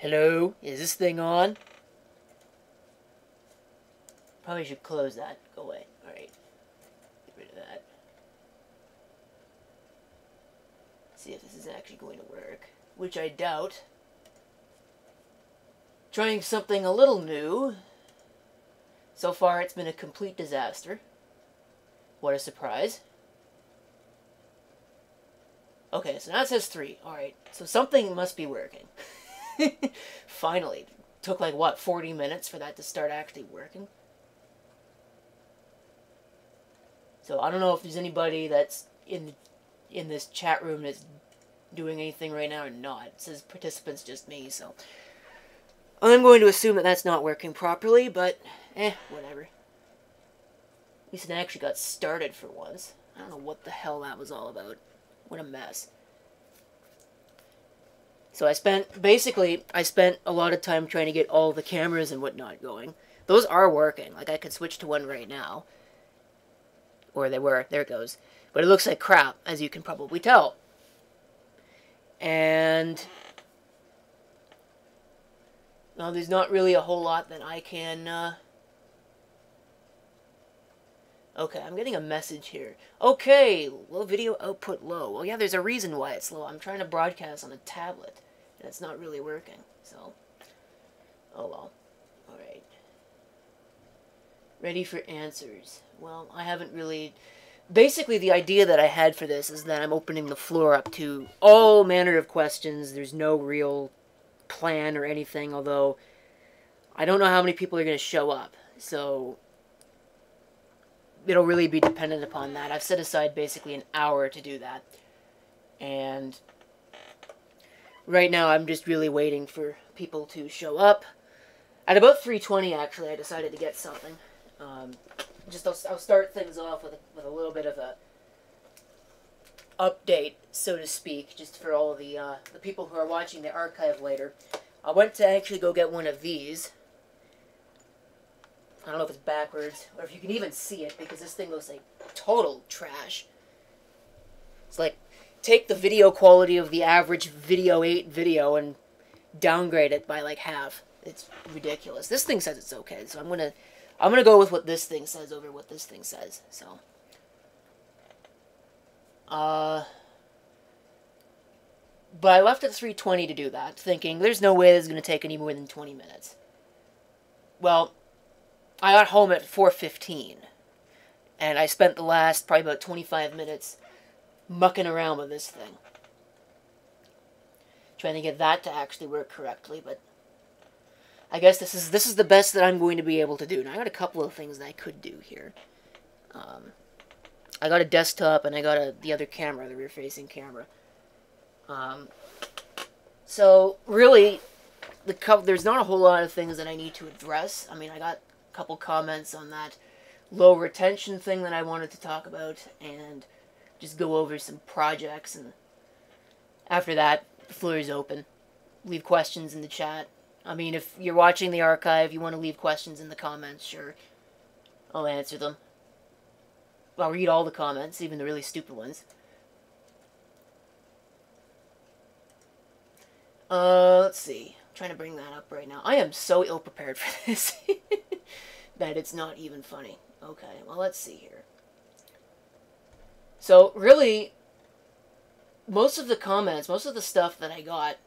Hello? Is this thing on? Probably should close that. Go away. Alright. Get rid of that. See if this is actually going to work. Which I doubt. Trying something a little new. So far it's been a complete disaster. What a surprise. Okay, so now it says 3. Alright, so something must be working. Finally. Took like, what, 40 minutes for that to start actually working? So I don't know if there's anybody that's in this chat room that's doing anything right now or not. It says participants, just me, so I'm going to assume that that's not working properly, but whatever. At least it actually got started for once. I don't know what the hell that was all about. What a mess. So I spent a lot of time trying to get all the cameras and whatnot going. Those are working. Like, I could switch to one right now. Or they were. There it goes. But it looks like crap, as you can probably tell. And well, there's not really a whole lot that I can... Okay, I'm getting a message here. Okay, low video output low. Well, yeah, there's a reason why it's low. I'm trying to broadcast on a tablet, and it's not really working, so... Oh, well. Alright. Ready for answers. Well, I haven't really... Basically, the idea that I had for this is that I'm opening the floor up to all manner of questions. There's no real plan or anything, although I don't know how many people are going to show up, so it'll really be dependent upon that. I've set aside basically an hour to do that, and right now I'm just really waiting for people to show up. At about 3:20, actually, I decided to get something. I'll start things off with a little bit of a update, so to speak, just for all the people who are watching the archive later. I went to actually go get one of these. I don't know if it's backwards, or if you can even see it, because this thing looks like total trash. It's like, take the video quality of the average Video 8 video and downgrade it by like half. It's ridiculous. This thing says it's okay, so I'm gonna go with what this thing says over what this thing says, so. But I left at 3:20 to do that, thinking there's no way this is going to take any more than 20 minutes. Well, I got home at 4:15, and I spent the last probably about 25 minutes mucking around with this thing. Trying to get that to actually work correctly, but I guess this is the best that I'm going to be able to do. Now, I got a couple of things that I could do here. I got a desktop, and I got the other camera, the rear-facing camera. So, really, there's not a whole lot of things that I need to address. I mean, I got a couple comments on that low retention thing that I wanted to talk about, and just go over some projects, and after that, the floor is open. Leave questions in the chat. I mean, if you're watching the archive, you want to leave questions in the comments, sure. I'll answer them. I'll read all the comments, even the really stupid ones. Let's see. I'm trying to bring that up right now. I am so ill-prepared for this that it's not even funny. Okay, well, let's see here. So, really, most of the comments, most of the stuff that I got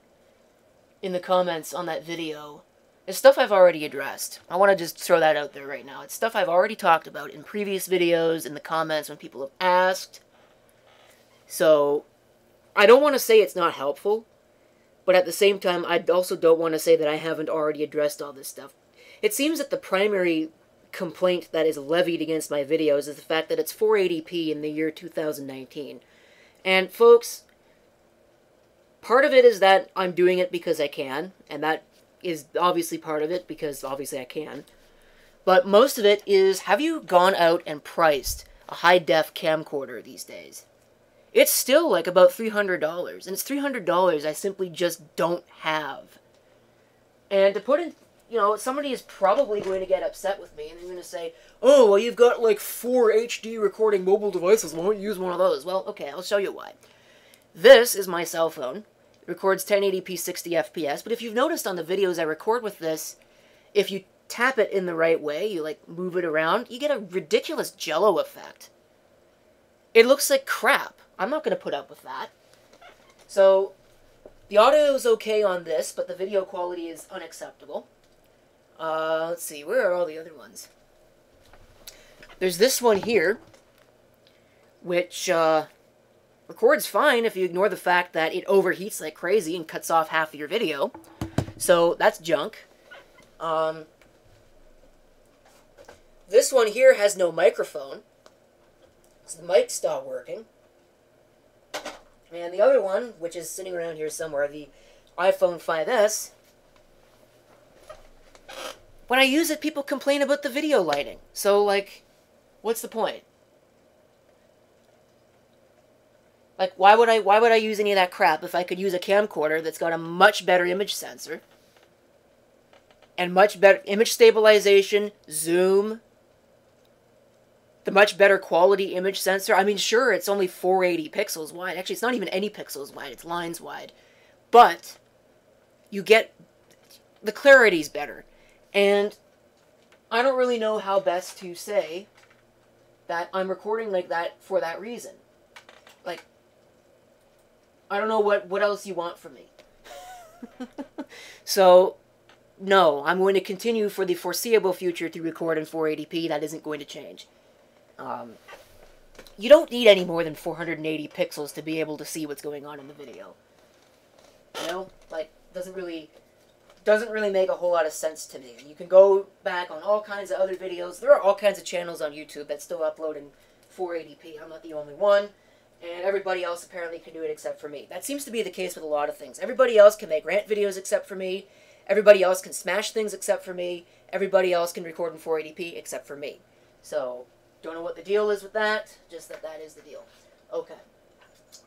in the comments on that video is stuff I've already addressed. I want to just throw that out there right now. It's stuff I've already talked about in previous videos, in the comments when people have asked. So, I don't want to say it's not helpful, but at the same time, I also don't want to say that I haven't already addressed all this stuff. It seems that the primary complaint that is levied against my videos is the fact that it's 480p in the year 2019. And folks, part of it is that I'm doing it because I can, and that is obviously part of it, because obviously I can. But most of it is, have you gone out and priced a high-def camcorder these days? It's still like about $300, and it's $300 I simply just don't have. And to put in, you know, somebody is probably going to get upset with me, and they're going to say, oh, well, you've got like 4 HD recording mobile devices, why don't you use one of those? Well, okay, I'll show you why. This is my cell phone. It records 1080p 60 FPS, but if you've noticed on the videos I record with this, if you tap it in the right way, you like move it around, you get a ridiculous jello effect. It looks like crap. I'm not going to put up with that. So, the audio is okay on this, but the video quality is unacceptable. Let's see, where are all the other ones? There's this one here, which records fine if you ignore the fact that it overheats like crazy and cuts off half of your video. So, that's junk. This one here has no microphone, so the mic stopped working. And the other one, which is sitting around here somewhere, the iPhone 5S, when I use it, people complain about the video lighting. So, like, what's the point? Like, why would I use any of that crap if I could use a camcorder that's got a much better image sensor and much better image stabilization, zoom, the much better quality image sensor? I mean, sure, it's only 480 pixels wide. Actually, it's not even any pixels wide. It's lines wide. But you get the clarity's better. And I don't really know how best to say that I'm recording like that for that reason. Like, I don't know what else you want from me. So, no, I'm going to continue for the foreseeable future to record in 480p. That isn't going to change. You don't need any more than 480 pixels to be able to see what's going on in the video. You know? Like, doesn't really make a whole lot of sense to me. You can go back on all kinds of other videos. There are all kinds of channels on YouTube that still upload in 480p. I'm not the only one. And everybody else apparently can do it except for me. That seems to be the case with a lot of things. Everybody else can make rant videos except for me. Everybody else can smash things except for me. Everybody else can record in 480p except for me. So, don't know what the deal is with that. Just that that is the deal. Okay.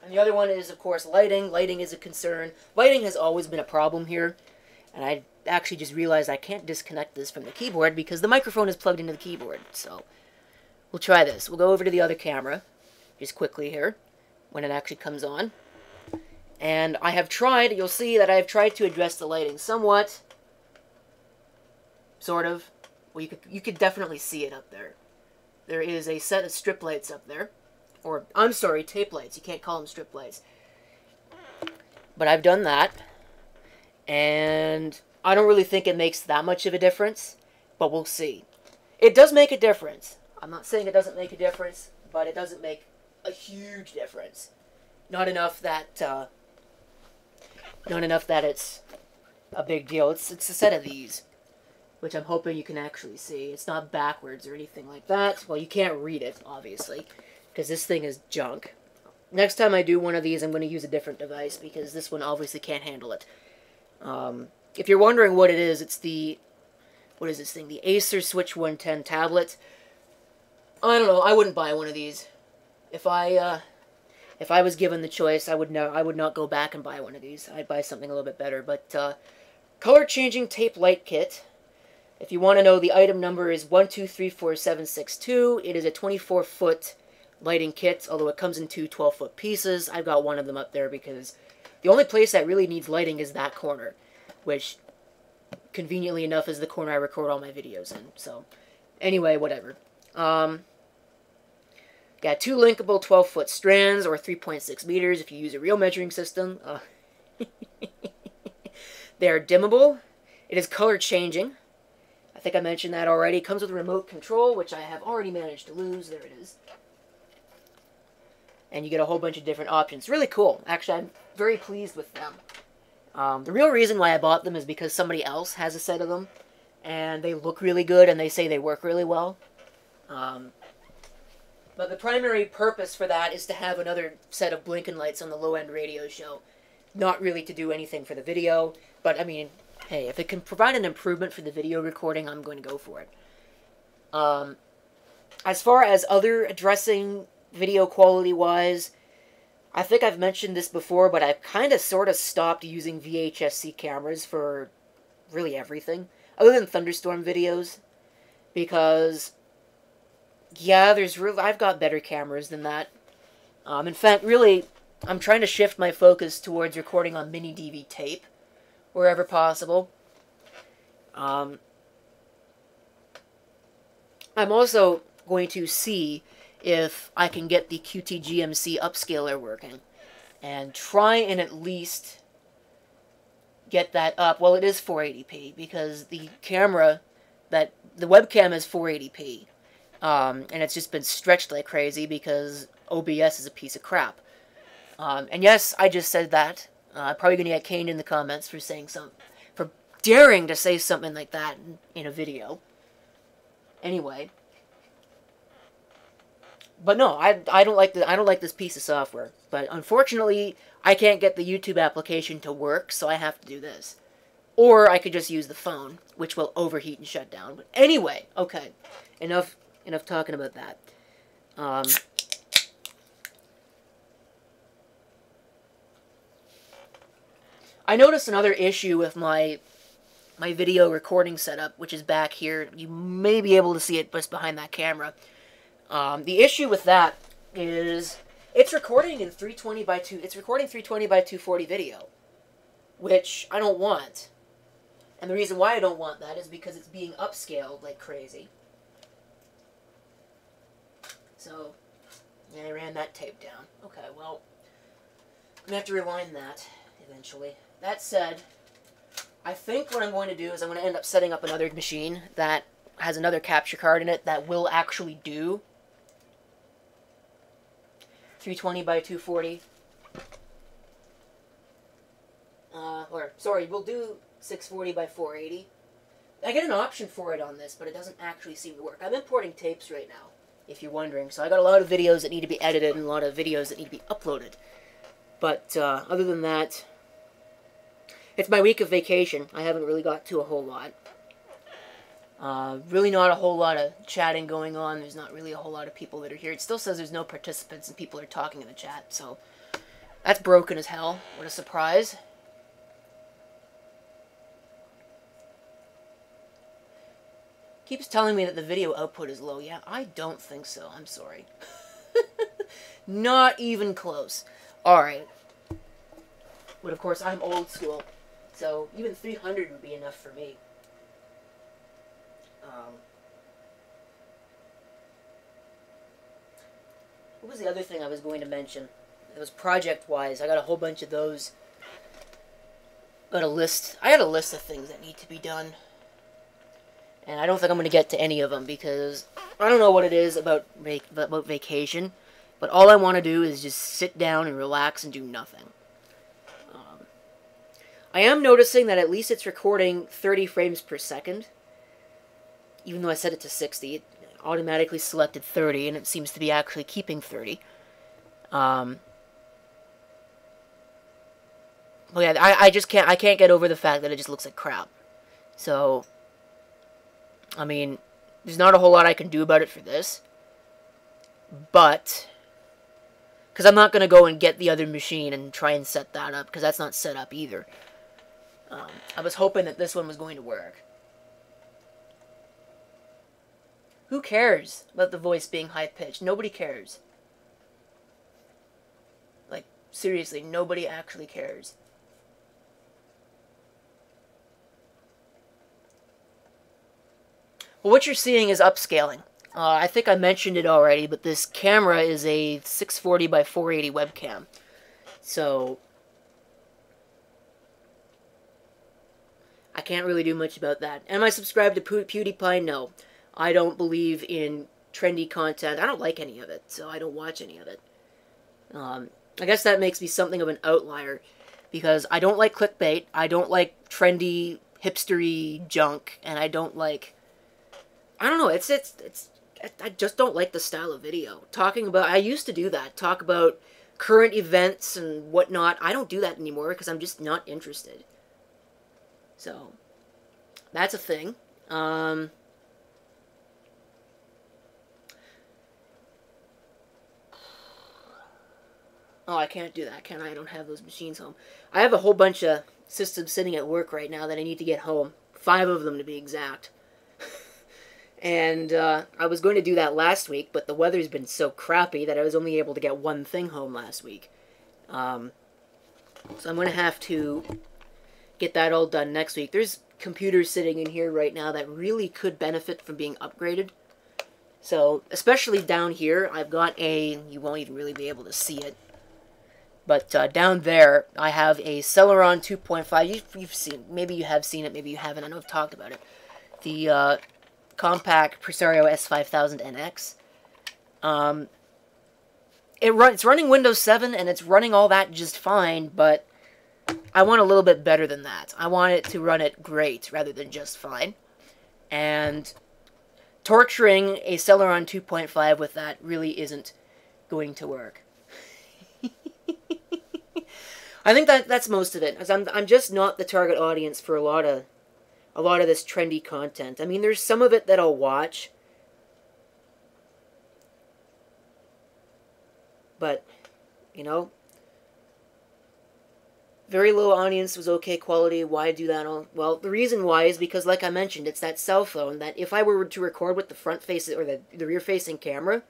And the other one is, of course, lighting. Lighting is a concern. Lighting has always been a problem here. And I actually just realized I can't disconnect this from the keyboard because the microphone is plugged into the keyboard. So, we'll try this. We'll go over to the other camera just quickly here when it actually comes on. And I have tried, you'll see that I have tried to address the lighting somewhat. Sort of. Well, you could definitely see it up there. There is a set of strip lights up there. Or, I'm sorry, tape lights. You can't call them strip lights. But I've done that. And I don't really think it makes that much of a difference. But we'll see. It does make a difference. I'm not saying it doesn't make a difference. But it doesn't make a huge difference. Not enough that it's a big deal. It's a set of these, which I'm hoping you can actually see. It's not backwards or anything like that. Well, you can't read it, obviously, because this thing is junk. Next time I do one of these, I'm going to use a different device, because this one obviously can't handle it. If you're wondering what it is, it's the... What is this thing? The Acer Switch 110 tablet. I don't know. I wouldn't buy one of these. If I was given the choice, I would not go back and buy one of these. I'd buy something a little bit better. But color-changing tape light kit. If you want to know, the item number is 1234762. It is a 24-foot lighting kit, although it comes in two 12-foot pieces. I've got one of them up there because the only place that really needs lighting is that corner, which, conveniently enough, is the corner I record all my videos in. So, anyway, whatever. Got two linkable 12-foot strands, or 3.6 meters if you use a real measuring system. They are dimmable. It is color-changing. I think I mentioned that already. It comes with a remote control, which I have already managed to lose. There it is. And you get a whole bunch of different options. Really cool. Actually, I'm very pleased with them. The real reason why I bought them is because somebody else has a set of them. And they look really good, and they say they work really well. But the primary purpose for that is to have another set of blinking lights on the low-end radio show. Not really to do anything for the video, but I mean, hey, if it can provide an improvement for the video recording, I'm going to go for it. As far as other addressing video quality-wise, I think I've mentioned this before, but I've kind of sort of stopped using VHS-C cameras for really everything, other than thunderstorm videos, because... yeah, I've got better cameras than that. In fact, really, I'm trying to shift my focus towards recording on mini DV tape, wherever possible. I'm also going to see if I can get the QT-GMC upscaler working, and try and at least get that up. Well, it is 480p, because the camera, the webcam is 480p, and it's just been stretched like crazy because OBS is a piece of crap. And yes, I just said that. I'm probably going to get caned in the comments for saying for daring to say something like that in a video. Anyway, but no, I don't like this piece of software. But unfortunately, I can't get the YouTube application to work, so I have to do this. Or I could just use the phone, which will overheat and shut down. But anyway, okay, enough talking about that. I noticed another issue with my video recording setup, which is back here. You may be able to see it just behind that camera. The issue with that is it's recording in 320 by 240 video, which I don't want. And the reason why I don't want that is because it's being upscaled like crazy. So, yeah, I ran that tape down. Okay, well, I'm going to have to rewind that eventually. That said, I think what I'm going to do is I'm going to end up setting up another machine that has another capture card in it that will actually do 320 by 240. We'll do 640 by 480. I get an option for it on this, but it doesn't actually seem to work. I'm importing tapes right now, if you're wondering. So I got a lot of videos that need to be edited and a lot of videos that need to be uploaded. But other than that, it's my week of vacation. I haven't really got to a whole lot. Really not a whole lot of chatting going on. There's not really a whole lot of people that are here. It still says there's no participants and people are talking in the chat, so that's broken as hell. What a surprise. Keeps telling me that the video output is low. Yeah, I don't think so. I'm sorry. Not even close. Alright. But of course, I'm old school, so even 300 would be enough for me. What was the other thing I was going to mention? It was project-wise. I got a whole bunch of those. I had a list of things that need to be done. And I don't think I'm going to get to any of them because I don't know what it is about vacation. But all I want to do is just sit down and relax and do nothing. I am noticing that at least it's recording 30 frames per second. Even though I set it to 60, it automatically selected 30, and it seems to be actually keeping 30. Well, yeah, I can't get over the fact that it just looks like crap. So, I mean, there's not a whole lot I can do about it for this. But, because I'm not going to go and get the other machine and try and set that up, because that's not set up either. I was hoping that this one was going to work. Who cares about the voice being high-pitched? Nobody cares. Like, seriously, nobody actually cares. Well, what you're seeing is upscaling. I think I mentioned it already, but this camera is a 640 by 480 webcam. So, I can't really do much about that. Am I subscribed to PewDiePie? No. I don't believe in trendy content. I don't like any of it, so I don't watch any of it. I guess that makes me something of an outlier, because I don't like clickbait, I don't like trendy, hipstery junk, and I don't like... I don't know, I just don't like the style of video. Talking about... I used to do that, talk about current events and whatnot. I don't do that anymore, because I'm just not interested. So, that's a thing. Oh, I can't do that, can I? I don't have those machines home. I have a whole bunch of systems sitting at work right now that I need to get home. 5 of them, to be exact. And I was going to do that last week, but the weather's been so crappy that I was only able to get one thing home last week. So I'm going to have to get that all done next week. There's computers sitting in here right now that really could benefit from being upgraded. So, especially down here, I've got a, you won't even really be able to see it, but down there, I have a Celeron 2.5. You've seen, maybe you have seen it, maybe you haven't. I know I've talked about it. The compact Presario S5000NX. It's running Windows 7, and it's running all that just fine, but I want a little bit better than that. I want it to run it great, rather than just fine. And torturing a Celeron 2.5 with that really isn't going to work. I think that's most of it. As I'm just not the target audience for a lot of this trendy content. I mean, there's some of it that I'll watch, but you know, very low audience was okay quality. Why do that all? Well, the reason why is because, like I mentioned, it's that cell phone that if I were to record with the front face or the rear facing camera,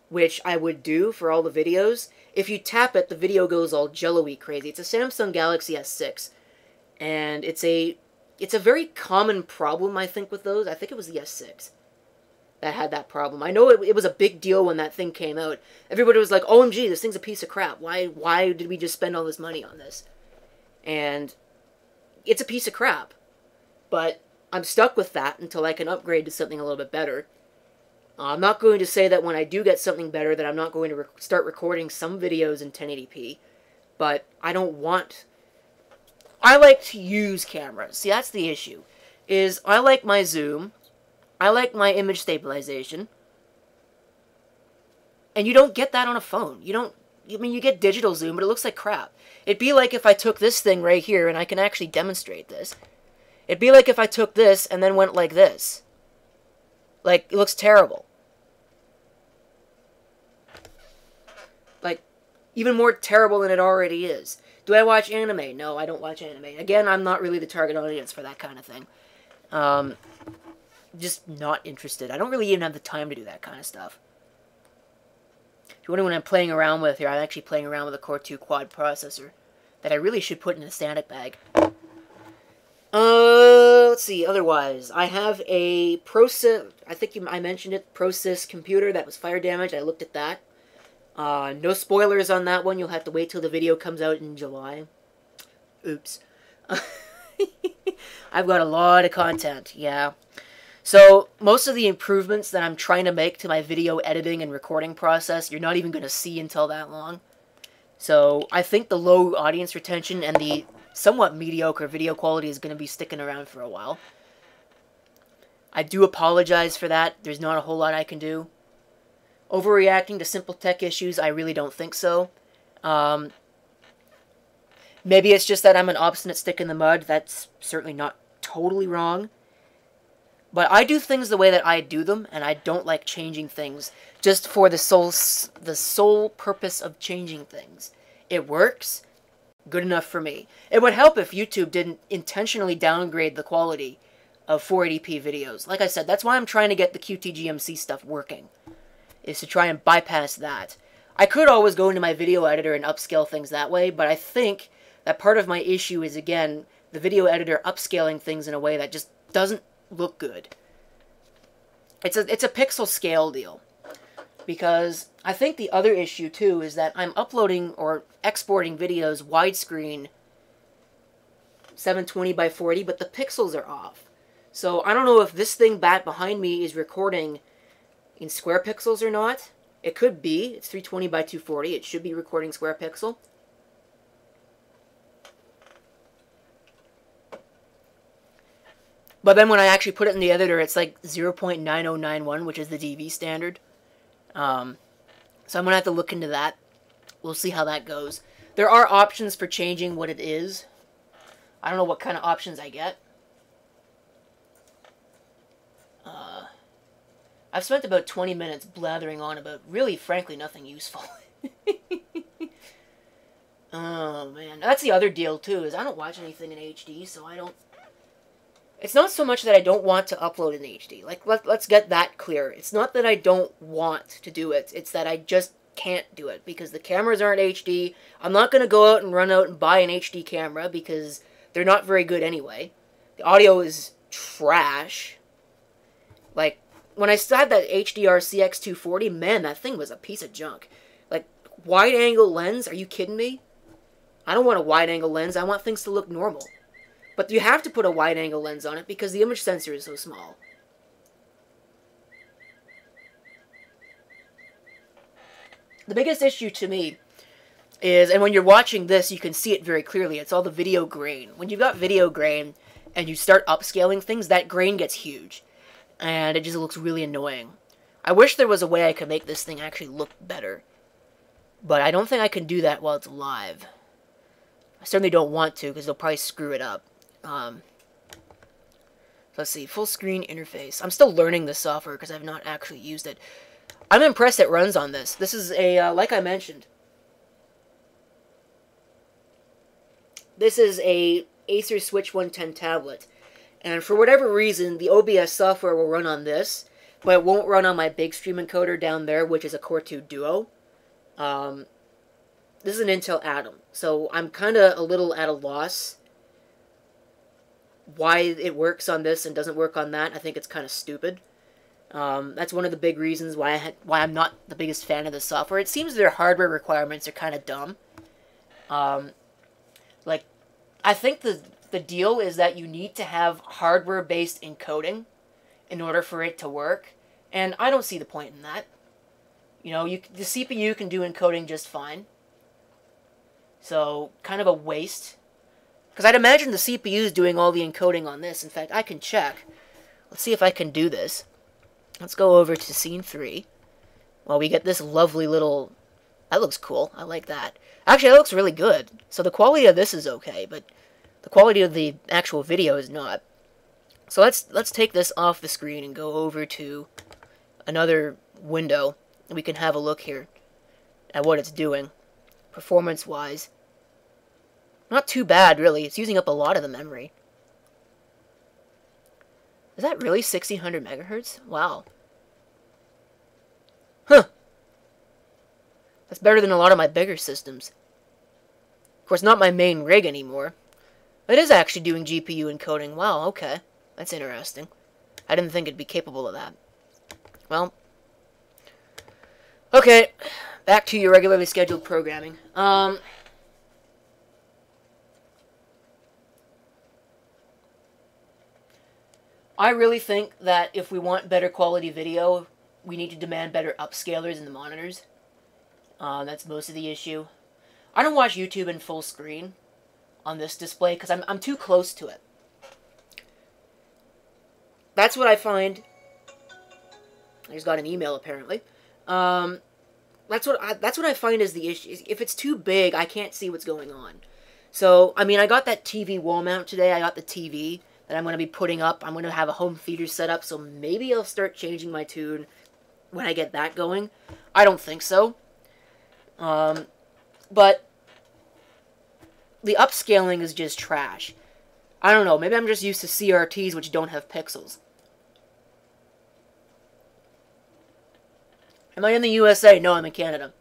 which I would do for all the videos, if you tap it, the video goes all jello-y crazy. It's a Samsung Galaxy S6, and it's a very common problem, I think, with those. I think it was the S6 that had that problem. I know it was a big deal when that thing came out. Everybody was like, OMG, this thing's a piece of crap. Why did we just spend all this money on this? And it's a piece of crap. But I'm stuck with that until I can upgrade to something a little bit better. I'm not going to say that when I do get something better that I'm not going to start recording some videos in 1080p. But I don't want... I like to use cameras. See, that's the issue. Is I like my zoom. I like my image stabilization. And you don't get that on a phone. You don't... I mean, you get digital zoom, but it looks like crap. It'd be like if I took this thing right here, and I can actually demonstrate this. It'd be like if I took this and then went like this. Like, it looks terrible. Like, even more terrible than it already is. Do I watch anime? No, I don't watch anime. Again, I'm not really the target audience for that kind of thing. Just not interested. I don't really even have the time to do that kind of stuff. If you wonder what I'm playing around with here, I'm actually playing around with a Core 2 quad processor that I really should put in a static bag. Let's see, otherwise, I have a ProSys, I think I mentioned it, ProSys computer that was fire damaged. I looked at that. No spoilers on that one. You'll have to wait till the video comes out in July. Oops. I've got a lot of content, yeah. So, most of the improvements that I'm trying to make to my video editing and recording process, you're not even going to see until that long. So, I think the low audience retention and the somewhat mediocre video quality is going to be sticking around for a while. I do apologize for that. There's not a whole lot I can do. Overreacting to simple tech issues, I really don't think so. Maybe it's just that I'm an obstinate stick in the mud. That's certainly not totally wrong. But I do things the way that I do them, and I don't like changing things just for the sole purpose of changing things. It works. Good enough for me. It would help if YouTube didn't intentionally downgrade the quality of 480p videos. Like I said, that's why I'm trying to get the QTGMC stuff working, is to try and bypass that. I could always go into my video editor and upscale things that way, but I think that part of my issue is, again, the video editor upscaling things in a way that just doesn't look good. It's a pixel scale deal. Because I think the other issue, too, is that I'm uploading or exporting videos widescreen 720 by 40, but the pixels are off. So I don't know if this thing back behind me is recording in square pixels or not. It could be. It's 320 by 240. It should be recording square pixel. But then when I actually put it in the editor, it's like 0.9091, which is the DV standard. So I'm going to have to look into that. We'll see how that goes. There are options for changing what it is. I don't know what kind of options I get. I've spent about 20 minutes blathering on about really, frankly, nothing useful. Oh, man. That's the other deal, too, is I don't watch anything in HD, so I don't... It's not so much that I don't want to upload in HD. Like, let's get that clear. It's not that I don't want to do it. It's that I just can't do it because the cameras aren't HD. I'm not going to go out and run out and buy an HD camera because they're not very good anyway. The audio is trash. Like, when I had that HDR CX240, man, that thing was a piece of junk. Like, wide-angle lens? Are you kidding me? I don't want a wide-angle lens. I want things to look normal. But you have to put a wide-angle lens on it because the image sensor is so small. The biggest issue to me is, and when you're watching this, you can see it very clearly, it's all the video grain. When you've got video grain and you start upscaling things, that grain gets huge. And it just looks really annoying. I wish there was a way I could make this thing actually look better. But I don't think I can do that while it's live. I certainly don't want to, because they'll probably screw it up. Let's see, full screen interface. I'm still learning this software, because I've not actually used it. I'm impressed it runs on this. This is a, like I mentioned, this is a Acer Switch 110 tablet. And for whatever reason, the OBS software will run on this, but it won't run on my big stream encoder down there, which is a Core 2 Duo. This is an Intel Atom, so I'm kind of a little at a loss why it works on this and doesn't work on that. I think it's kind of stupid. That's one of the big reasons why I'm not the biggest fan of this software. It seems their hardware requirements are kind of dumb. Like, I think the deal is that you need to have hardware-based encoding in order for it to work, and I don't see the point in that. You know, the CPU can do encoding just fine. So, kind of a waste. Because I'd imagine the CPU is doing all the encoding on this. In fact, I can check. Let's see if I can do this. Let's go over to scene 3. Well, we get this lovely little... That looks cool. I like that. Actually, that looks really good. So the quality of this is okay, but the quality of the actual video is not. So let's take this off the screen and go over to another window. And we can have a look here at what it's doing, performance-wise. Not too bad, really. It's using up a lot of the memory. Is that really 1600 megahertz? Wow. Huh. That's better than a lot of my bigger systems. Of course, not my main rig anymore. It is actually doing GPU encoding. Wow, okay. That's interesting. I didn't think it'd be capable of that. Well. Okay. Back to your regularly scheduled programming. I really think that if we want better quality video, we need to demand better upscalers in the monitors. That's most of the issue. I don't watch YouTube in full screen on this display because I'm too close to it. That's what I find. I just got an email apparently. That's what I find is the issue. If it's too big, I can't see what's going on. So I mean, I got that TV wall mount today. I got the TV that I'm going to be putting up. I'm going to have a home theater set up, so maybe I'll start changing my tune when I get that going. I don't think so. But the upscaling is just trash. I don't know, maybe I'm just used to CRTs which don't have pixels. Am I in the USA? No, I'm in Canada.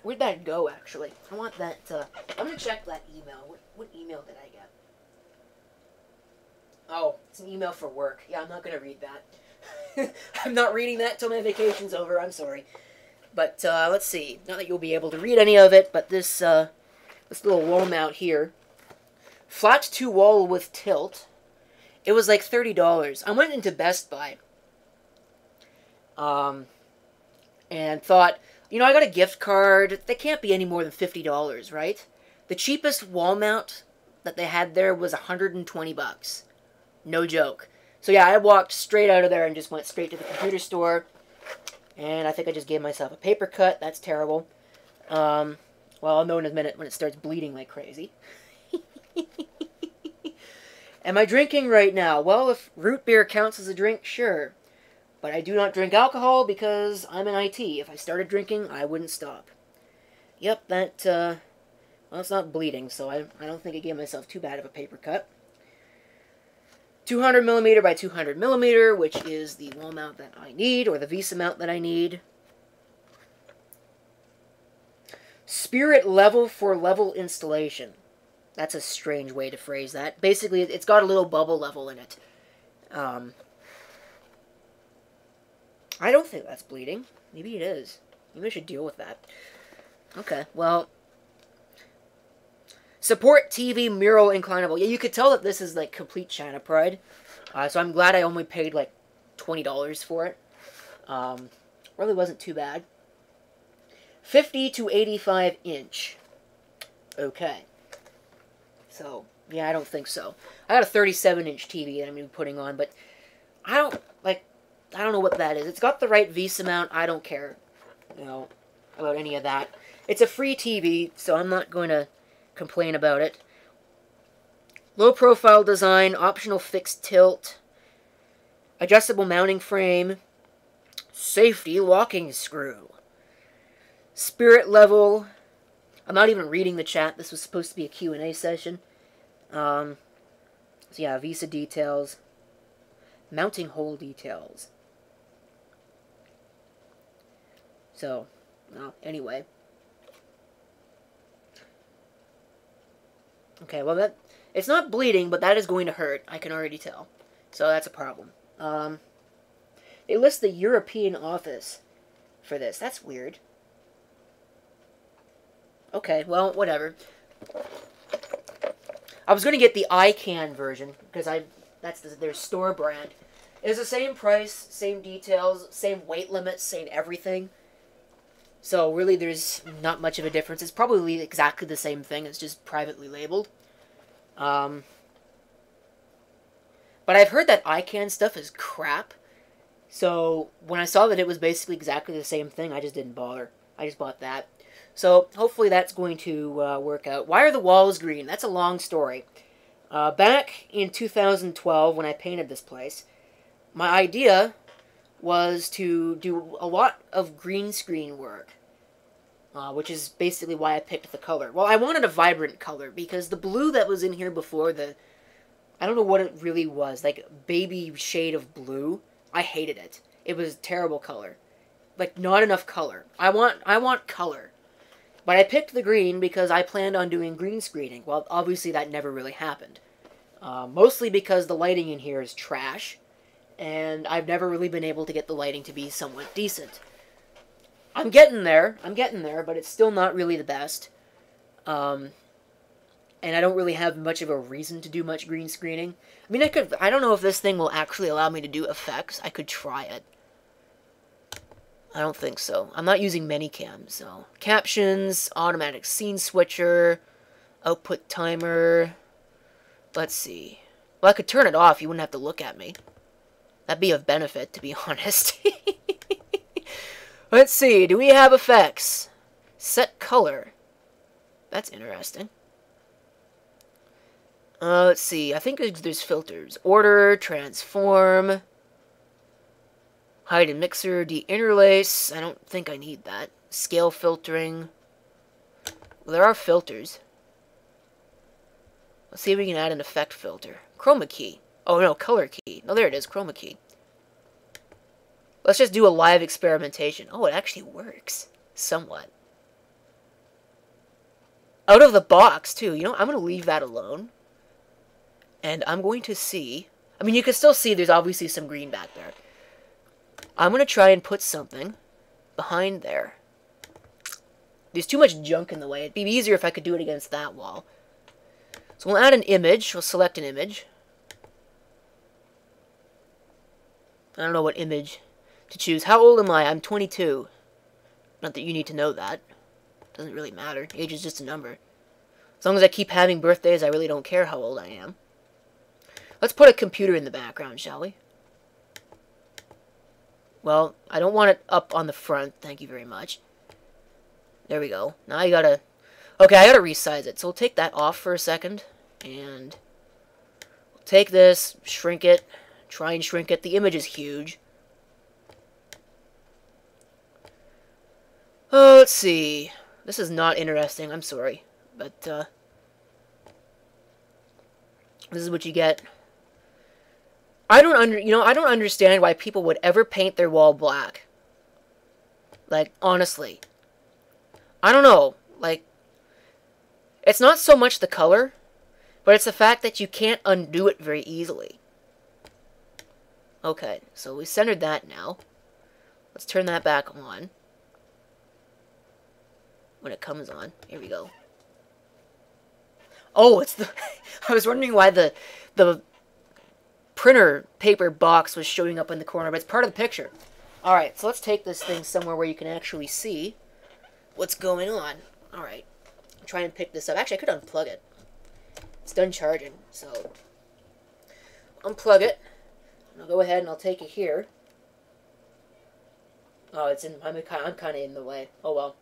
Where'd that go, actually? I want that, I'm going to check that email. What email did I get? Oh, it's an email for work. Yeah, I'm not going to read that. I'm not reading that till my vacation's over. I'm sorry. But, let's see. Not that you'll be able to read any of it, but this little wall mount here. Flat to wall with tilt. It was like $30. I went into Best Buy. And thought, you know, I got a gift card. They can't be any more than $50, right? The cheapest wall mount that they had there was $120. No joke. So yeah, I walked straight out of there and just went straight to the computer store. And I think I just gave myself a paper cut. That's terrible. Well, I'll know in a minute when it starts bleeding like crazy. Am I drinking right now? Well, if root beer counts as a drink, sure. But I do not drink alcohol because I'm in IT. If I started drinking, I wouldn't stop. Yep, that, well, it's not bleeding, so I don't think I gave myself too bad of a paper cut. 200mm by 200mm, which is the wall mount that I need, or the VESA mount that I need. Spirit level for level installation. That's a strange way to phrase that. Basically, it's got a little bubble level in it. I don't think that's bleeding. Maybe it is. Maybe I should deal with that. Okay, well... Support TV mural inclinable. Yeah, you could tell that this is, like, complete China Pride. So I'm glad I only paid, like, $20 for it. Really wasn't too bad. 50 to 85 inch. Okay. So, yeah, I don't think so. I got a 37-inch TV that I'm going to be putting on, but I don't know what that is. It's got the right VESA mount. I don't care, about any of that. It's a free TV, so I'm not going to complain about it. Low profile design, optional fixed tilt, adjustable mounting frame, safety locking screw, spirit level. I'm not even reading the chat. This was supposed to be a Q&A session. So yeah, VESA details, mounting hole details. So, well, anyway. Okay, well, it's not bleeding, but that is going to hurt. I can already tell. So that's a problem. They list the European office for this. That's weird. Okay, well, whatever. I was going to get the ICANN version, because that's their store brand. It's the same price, same details, same weight limits, same everything. So really there's not much of a difference. It's probably exactly the same thing. It's just privately labeled. But I've heard that ICANN stuff is crap. So when I saw that it was basically exactly the same thing, I just didn't bother. I just bought that. So hopefully that's going to work out. Why are the walls green? That's a long story. Back in 2012 when I painted this place, my idea was to do a lot of green screen work, which is basically why I picked the color. Well, I wanted a vibrant color, because the blue that was in here before, I don't know what it really was, like baby shade of blue, I hated it. It was a terrible color. Like, not enough color. I want color. But I picked the green because I planned on doing green screening. Well, obviously that never really happened. Mostly because the lighting in here is trash, and I've never really been able to get the lighting to be somewhat decent. I'm getting there, but it's still not really the best. And I don't really have much of a reason to do much green screening. I mean, I don't know if this thing will actually allow me to do effects. I could try it. I don't think so. I'm not using Manycam, so. Captions, automatic scene switcher, output timer. Let's see. Well, I could turn it off. You wouldn't have to look at me. That'd be of benefit, to be honest. Let's see. Do we have effects? Set color. That's interesting. Let's see. I think there's filters. Order, transform, hide and mixer, deinterlace. I don't think I need that. Scale filtering. Well, there are filters. Let's see if we can add an effect filter. Chroma key. Oh, no, color key. No, there it is, chroma key. Let's just do a live experimentation. Oh, it actually works. Somewhat. Out of the box, too. You know, I'm going to leave that alone. And I'm going to see... I mean, you can still see there's obviously some green back there. I'm going to try and put something behind there. There's too much junk in the way. It'd be easier if I could do it against that wall. So we'll add an image. We'll select an image. I don't know what image to choose. How old am I? I'm 22. Not that you need to know that. Doesn't really matter. Age is just a number. As long as I keep having birthdays, I really don't care how old I am. Let's put a computer in the background, shall we? Well, I don't want it up on the front. Thank you very much. There we go. Now I gotta... Okay, I gotta resize it. So we'll take that off for a second. And we'll take this, shrink it, try and shrink it. The image is huge. Oh, let's see. This is not interesting. I'm sorry. But, this is what you get. I don't understand why people would ever paint their wall black. Like, honestly. I don't know. Like, it's not so much the color, but it's the fact that you can't undo it very easily. Okay, so we centered that now. Let's turn that back on. When it comes on. Here we go. Oh, it's the... I was wondering why the printer paper box was showing up in the corner, but it's part of the picture. Alright, so let's take this thing somewhere where you can actually see what's going on. Alright. Try and pick this up. Actually, I could unplug it. It's done charging, so... unplug it. I'll go ahead and I'll take it here. Oh, it's in... I'm kind of in the way. Oh, well.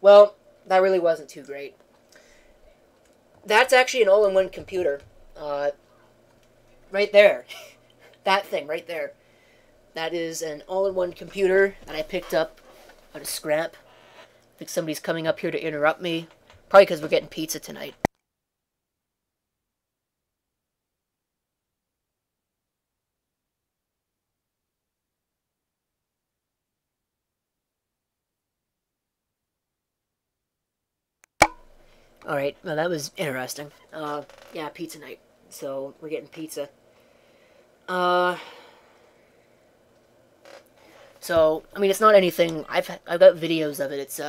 Well, that really wasn't too great. That's actually an all-in-one computer. Right there. That thing right there. That is an all-in-one computer that I picked up out of scrap. I think somebody's coming up here to interrupt me. Probably because we're getting pizza tonight. Alright, well that was interesting. Yeah, pizza night. So, we're getting pizza. So, I mean, it's not anything... I've got videos of it. It's,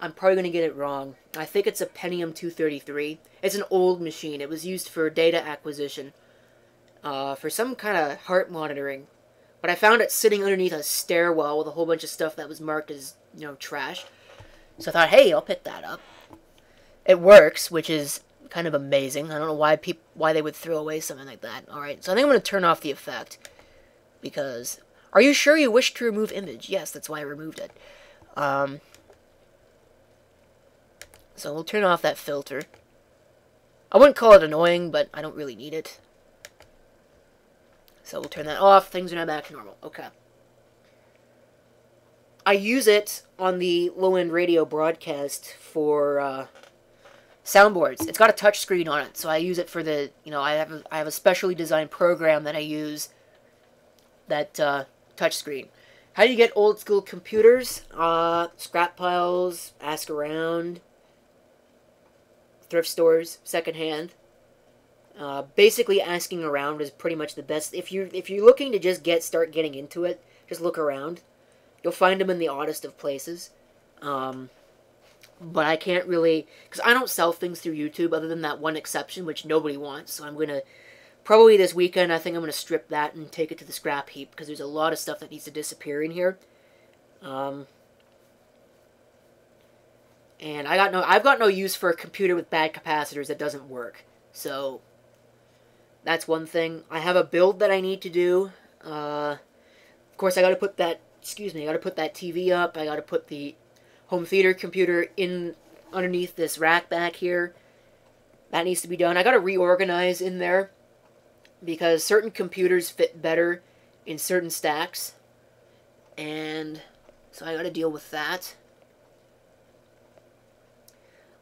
I'm probably going to get it wrong. I think it's a Pentium 233. It's an old machine. It was used for data acquisition. For some kind of heart monitoring. But I found it sitting underneath a stairwell with a whole bunch of stuff that was marked as, you know, trash. So I thought, hey, I'll pick that up. It works, which is kind of amazing. I don't know why they would throw away something like that. Alright, so I think I'm going to turn off the effect. Because, are you sure you wish to remove image? Yes, that's why I removed it. So we'll turn off that filter. I wouldn't call it annoying, but I don't really need it. So we'll turn that off. Things are now back to normal. Okay. I use it on the low-end radio broadcast for soundboards. It's got a touch screen on it, so I use it for the, you know, I have a specially designed program that I use that touch screen. How do you get old school computers? Scrap piles, ask around, thrift stores, secondhand. Basically, asking around is pretty much the best. If you're looking to just start getting into it, just look around. You'll find them in the oddest of places. But I can't really... because I don't sell things through YouTube other than that one exception, which nobody wants. So I'm going to... probably this weekend, I think I'm going to strip that and take it to the scrap heap. Because there's a lot of stuff that needs to disappear in here. And I've got no use for a computer with bad capacitors that doesn't work. So... that's one thing. I have a build that I need to do. Of course, I got to put that... excuse me, I got to put that TV up. I got to put the home theater computer in underneath this rack back here. That needs to be done. I got to reorganize in there because certain computers fit better in certain stacks. And so I got to deal with that.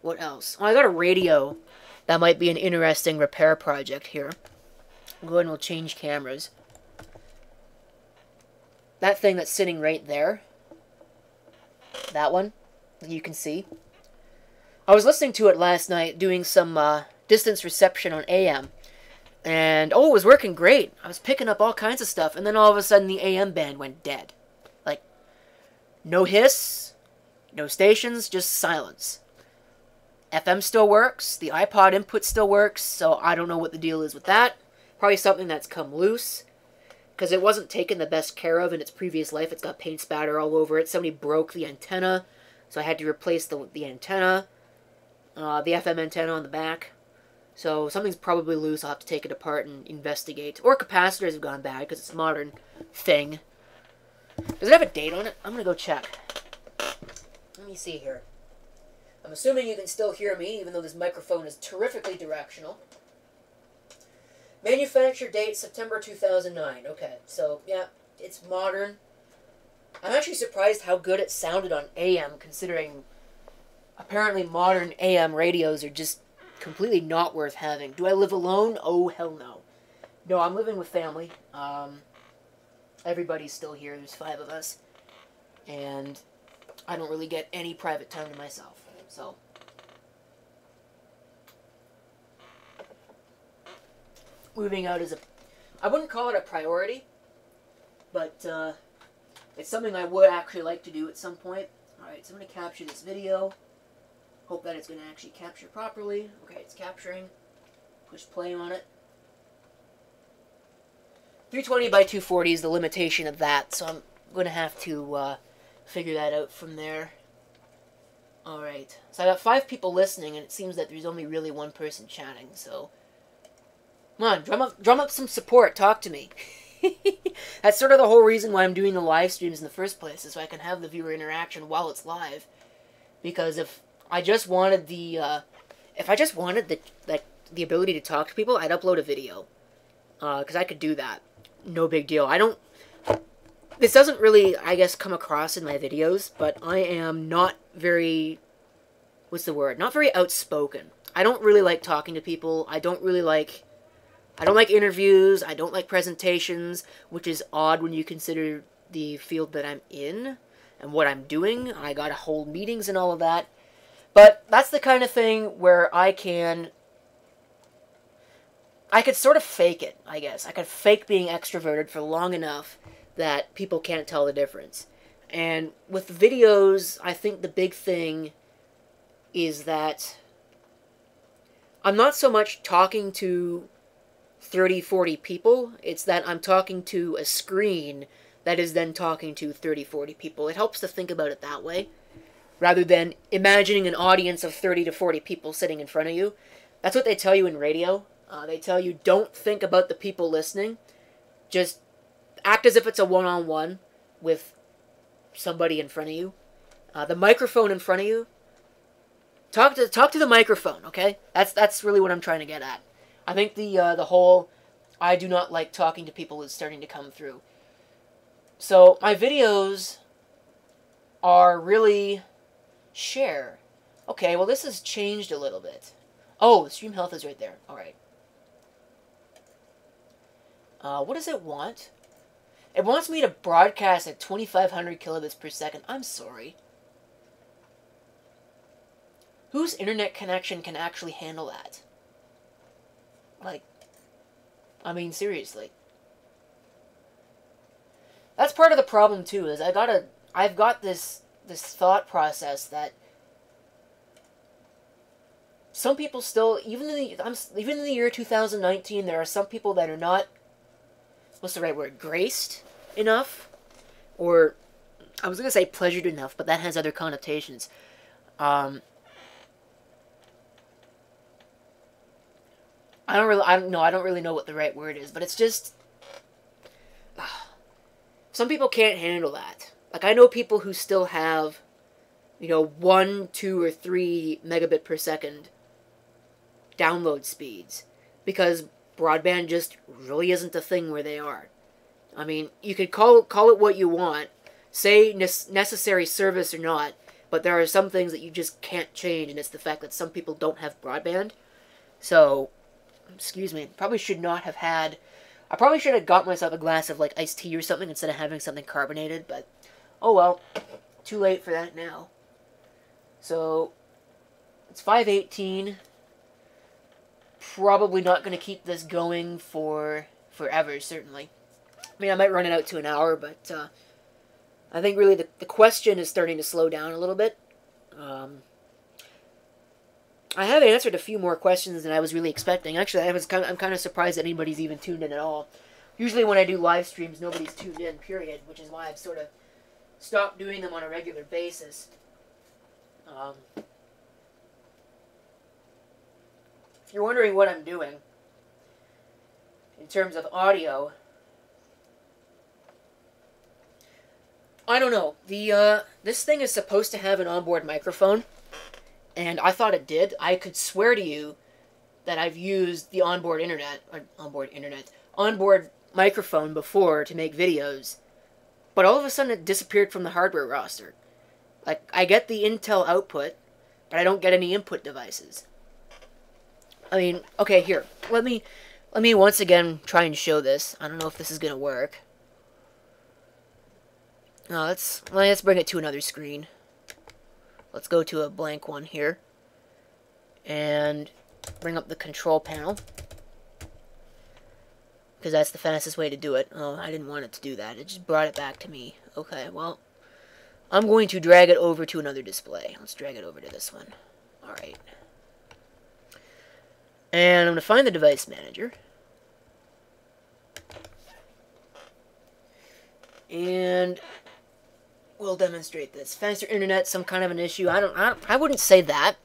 What else? Oh, I got a radio. That might be an interesting repair project here. We'll go ahead and we'll change cameras. That thing that's sitting right there. That one. You can see. I was listening to it last night doing some distance reception on AM. And, oh, it was working great. I was picking up all kinds of stuff. And then all of a sudden the AM band went dead. Like, no hiss, no stations, just silence. FM still works. The iPod input still works. So I don't know what the deal is with that. Probably something that's come loose. Because it wasn't taken the best care of in its previous life. It's got paint spatter all over it. Somebody broke the antenna. So I had to replace the antenna. The FM antenna on the back. So something's probably loose. I'll have to take it apart and investigate. Or capacitors have gone bad because it's a modern thing. Does it have a date on it? I'm going to go check. Let me see here. I'm assuming you can still hear me, even though this microphone is terrifically directional. Manufacture date, September 2009. Okay, so, yeah, it's modern. I'm actually surprised how good it sounded on AM, considering apparently modern AM radios are just completely not worth having. Do I live alone? Oh, hell no. No, I'm living with family. Everybody's still here. There's 5 of us. And I don't really get any private time to myself. So, moving out is I wouldn't call it a priority, but it's something I would actually like to do at some point. Alright, so I'm going to capture this video. Hope that it's going to actually capture properly. Okay, it's capturing. Push play on it. 320 by 240 is the limitation of that, so I'm going to have to figure that out from there. Alright, so I got 5 people listening, and it seems that there's only really 1 person chatting, so come on, drum up some support, talk to me. That's sort of the whole reason why I'm doing the live streams in the first place, is so I can have the viewer interaction while it's live. Because if I just wanted the ability to talk to people, I'd upload a video. Because I could do that. No big deal. This doesn't really, I guess, come across in my videos, but I am not very, not very outspoken. I don't really like talking to people. I don't like interviews. I don't like presentations, which is odd when you consider the field that I'm in and what I'm doing. I gotta hold meetings and all of that. But that's the kind of thing where I could sort of fake it, I guess. I could fake being extroverted for long enough that people can't tell the difference. And with videos, I think the big thing is that I'm not so much talking to 30, 40 people. It's that I'm talking to a screen that is then talking to 30, 40 people. It helps to think about it that way, rather than imagining an audience of 30 to 40 people sitting in front of you. That's what they tell you in radio. They tell you, don't think about the people listening. Just act as if it's a one-on-one with somebody in front of you. The microphone in front of you. Talk to the microphone, okay? That's really what I'm trying to get at. I think the whole I do not like talking to people is starting to come through. So my videos are really share. Okay, well this has changed a little bit. Oh, the stream health is right there. Alright. What does it want? It wants me to broadcast at 2500 kilobits per second. I'm sorry. Whose internet connection can actually handle that? Like, I mean, seriously. That's part of the problem too, is I've got this thought process that some people still, even in the year 2019, there are some people that are not, what's the right word, graced enough, or I was gonna say pleasured enough, but that has other connotations. I don't really know what the right word is, but it's just some people can't handle that. Like, I know people who still have, 1, 2, or 3 megabit per second download speeds, because broadband just really isn't a thing where they are. I mean, you could call it what you want, say necessary service or not, but there are some things that you just can't change, and it's the fact that some people don't have broadband. So, excuse me, I probably should have got myself a glass of, like, iced tea or something instead of having something carbonated, but oh well, too late for that now. So, it's 5:18. Probably not going to keep this going for forever, certainly. I mean, I might run it out to an hour, but I think really the question is starting to slow down a little bit. I have answered a few more questions than I was really expecting. Actually, I'm kind of surprised that anybody's even tuned in at all. Usually when I do live streams, nobody's tuned in, period, which is why I've sort of stopped doing them on a regular basis. If you're wondering what I'm doing in terms of audio, I don't know. This thing is supposed to have an onboard microphone, and I thought it did. I could swear to you that I've used the onboard microphone before to make videos, but all of a sudden it disappeared from the hardware roster. Like, I get the Intel output, but I don't get any input devices. I mean, okay, here. Let me once again try and show this. I don't know if this is gonna work. No, let's bring it to another screen. Let's go to a blank one here. And bring up the control panel. Because that's the fastest way to do it. Oh, I didn't want it to do that. It just brought it back to me. Okay, well, I'm going to drag it over to another display. Let's drag it over to this one. Alright. And I'm going to find the device manager. And we'll demonstrate this. Faster internet, some kind of an issue. I wouldn't say that.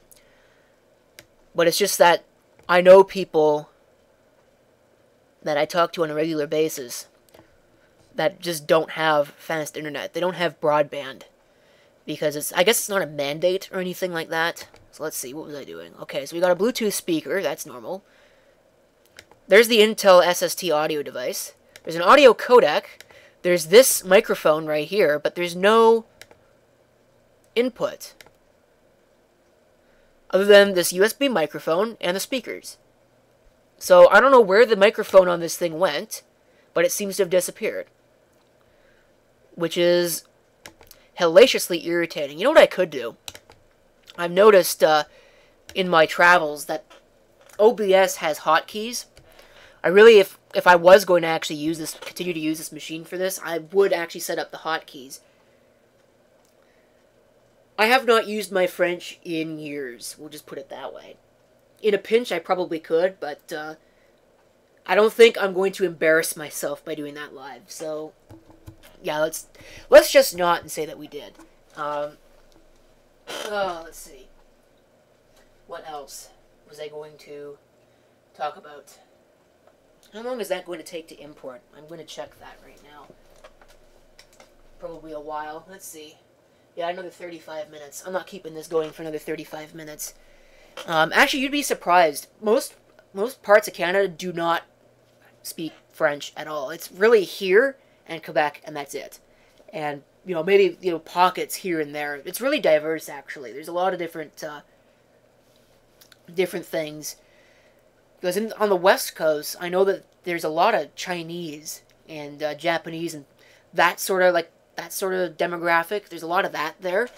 But it's just that I know people that I talk to on a regular basis that just don't have fast internet. They don't have broadband. Because I guess it's not a mandate or anything like that. So let's see, what was I doing? Okay, so we got a Bluetooth speaker, that's normal. There's the Intel SST audio device. There's an audio codec. There's this microphone right here, but there's no input. Other than this USB microphone and the speakers. So I don't know where the microphone on this thing went, but it seems to have disappeared. Which is hellaciously irritating. You know what I could do? I've noticed in my travels that OBS has hotkeys. I really, if I was going to actually use this, continue to use this machine for this, I would actually set up the hotkeys. I have not used my French in years. We'll just put it that way. In a pinch, I probably could, but I don't think I'm going to embarrass myself by doing that live. So, yeah, let's just not and say that we did. Let's see. What else was I going to talk about? How long is that going to take to import? I'm going to check that right now. Probably a while. Let's see. Yeah, another 35 minutes. I'm not keeping this going for another 35 minutes. Actually, you'd be surprised. Most parts of Canada do not speak French at all. It's really here and Quebec, and that's it. And, you know, maybe, you know, pockets here and there. It's really diverse, actually. There's a lot of different things. Because on the West Coast, I know that there's a lot of Chinese and Japanese and that sort of demographic. There's a lot of that there.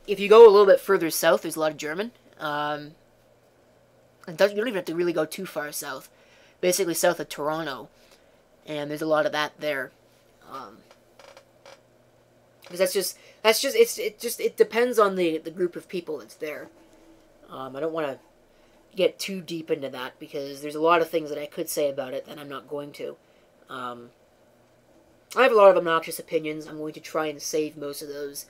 If you go a little bit further south, there's a lot of German. You don't even have to really go too far south. Basically south of Toronto. And there's a lot of that there. Because it depends on the group of people that's there. I don't want to get too deep into that because there's a lot of things that I could say about it that I'm not going to. I have a lot of obnoxious opinions. I'm going to try and save most of those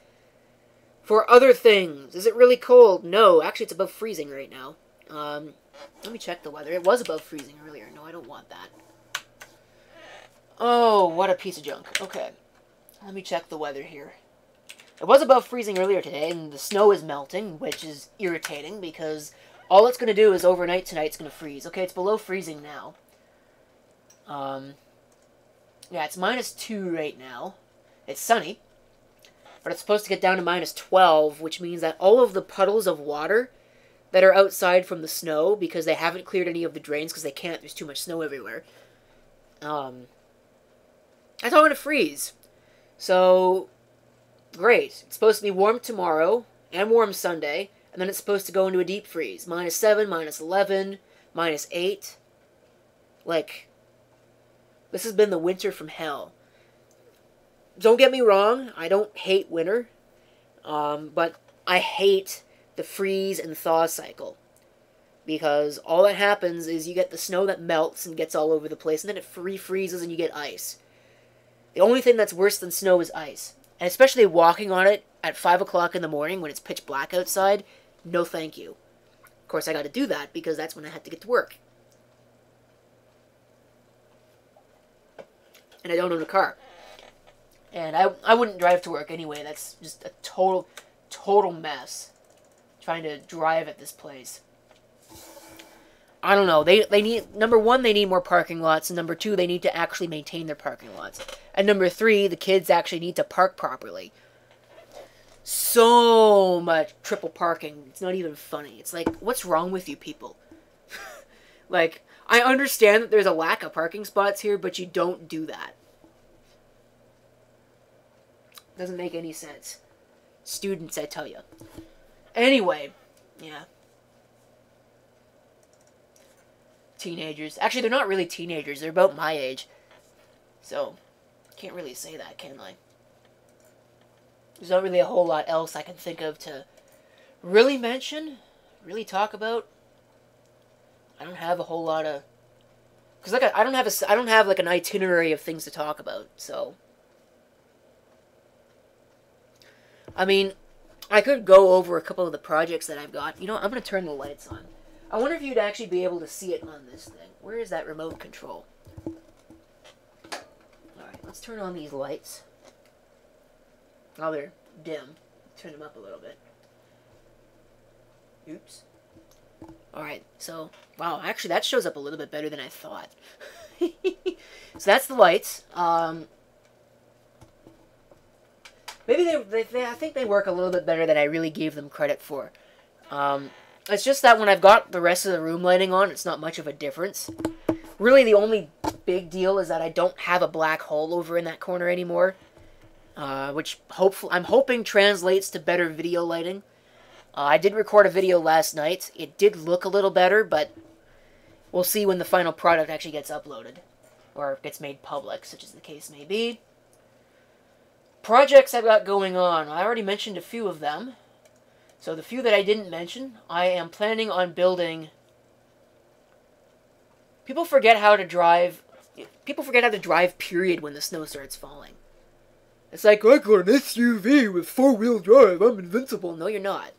for other things. Is it really cold? No, actually it's above freezing right now. Let me check the weather. It was above freezing earlier. No, I don't want that. Oh, what a piece of junk. Okay, let me check the weather here. It was above freezing earlier today, and the snow is melting, which is irritating because all it's going to do is overnight tonight it's going to freeze. Okay, it's below freezing now. Yeah, it's -2 right now. It's sunny. But it's supposed to get down to -12, which means that all of the puddles of water that are outside from the snow, because they haven't cleared any of the drains, because they can't, there's too much snow everywhere, that's all going to freeze. So, great. It's supposed to be warm tomorrow, and warm Sunday, and then it's supposed to go into a deep freeze. -7, -11, -8. Like, this has been the winter from hell. Don't get me wrong, I don't hate winter, but I hate the freeze and thaw cycle. Because all that happens is you get the snow that melts and gets all over the place, and then it refreezes and you get ice. The only thing that's worse than snow is ice. And especially walking on it at 5 o'clock in the morning when it's pitch black outside, no thank you. Of course, I got to do that because that's when I had to get to work. And I don't own a car. And I wouldn't drive to work anyway. That's just a total mess. Trying to drive at this place. I don't know. They need, number one, they need more parking lots. And number two, they need to actually maintain their parking lots. And number three, the kids actually need to park properly. So much triple parking. It's not even funny. It's like, what's wrong with you people? Like, I understand that there's a lack of parking spots here, but you don't do that. Doesn't make any sense. Students, I tell you. Anyway, yeah. Teenagers. Actually, they're not really teenagers. They're about my age. So, can't really say that, can I? There's not really a whole lot else I can think of to really mention, really talk about. I don't have a whole lot of... Because like I don't have like an itinerary of things to talk about, so... I mean, I could go over a couple of the projects that I've got. You know, I'm going to turn the lights on. I wonder if you'd actually be able to see it on this thing. Where is that remote control? Alright, let's turn on these lights. Oh, they're dim. Turn them up a little bit. Oops. Alright, so, wow, actually that shows up a little bit better than I thought. So that's the lights. Maybe I think they work a little bit better than I really gave them credit for. It's just that when I've got the rest of the room lighting on, it's not much of a difference. Really, the only big deal is that I don't have a black hole over in that corner anymore. Which I'm hoping translates to better video lighting. I did record a video last night. It did look a little better, but we'll see when the final product actually gets uploaded. Or gets made public, such as the case may be. Projects I've got going on. I already mentioned a few of them. So the few that I didn't mention, I am planning on building... People forget how to drive, period, when the snow starts falling. It's like, I got an SUV with 4-wheel drive, I'm invincible. No, you're not.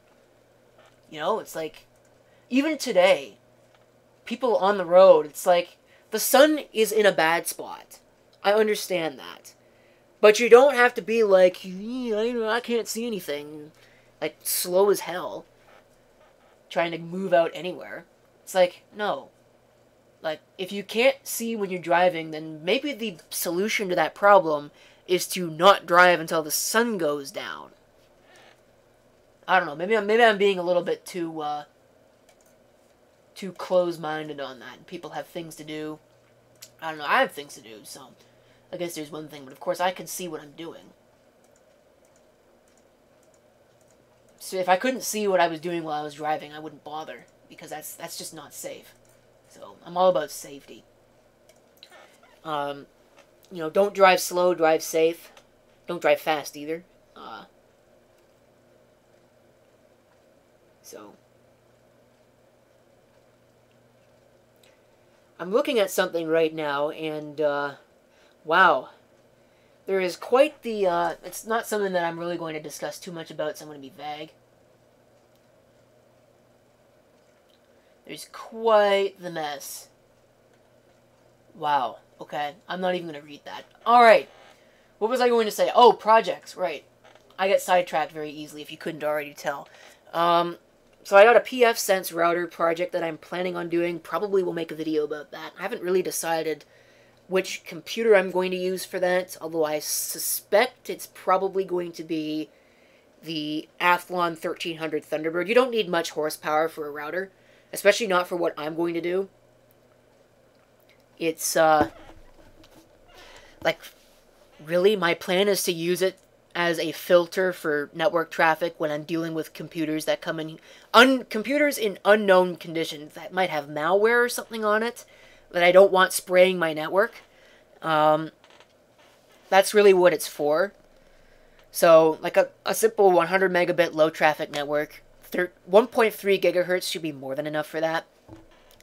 You know, it's like, even today, people on the road, it's like, the sun is in a bad spot. I understand that. But you don't have to be like, I can't see anything. Like, slow as hell. Trying to move out anywhere. It's like, no. Like, if you can't see when you're driving, then maybe the solution to that problem is to not drive until the sun goes down. I don't know. Maybe I'm being a little bit too close-minded on that. People have things to do. I don't know. I have things to do, so I guess there's one thing. But of course, I can see what I'm doing. So if I couldn't see what I was doing while I was driving, I wouldn't bother, because that's just not safe. So I'm all about safety. You know, don't drive slow, drive safe. Don't drive fast either. So I'm looking at something right now, and wow, there is quite the. It's not something that I'm really going to discuss too much about, so I'm going to be vague. There's quite the mess. Wow. Okay, I'm not even going to read that. Alright. What was I going to say? Oh, projects. Right. I get sidetracked very easily, if you couldn't already tell. So I got a pfSense router project that I'm planning on doing. Probably will make a video about that. I haven't really decided which computer I'm going to use for that, although I suspect it's probably going to be the Athlon 1300 Thunderbird. You don't need much horsepower for a router, especially not for what I'm going to do. It's, like, really, my plan is to use it as a filter for network traffic when I'm dealing with computers that come in, computers in unknown conditions that might have malware or something on it that I don't want spraying my network. That's really what it's for. So, like a simple 100 megabit low traffic network, 1.3 gigahertz should be more than enough for that.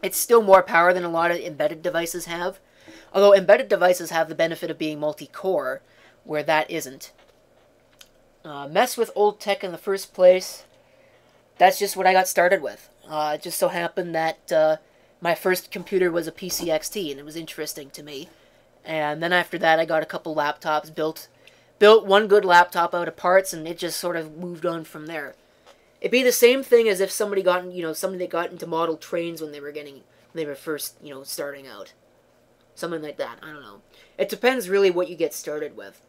It's still more power than a lot of embedded devices have. Although embedded devices have the benefit of being multi-core, where that isn't. Mess with old tech in the first place. That's just what I got started with. It just so happened that my first computer was a PCXT, and it was interesting to me. And then after that, I got a couple laptops, built one good laptop out of parts, and it just sort of moved on from there. It'd be the same thing as if somebody got into model trains when they were first, starting out. Something like that. I don't know. It depends really what you get started with.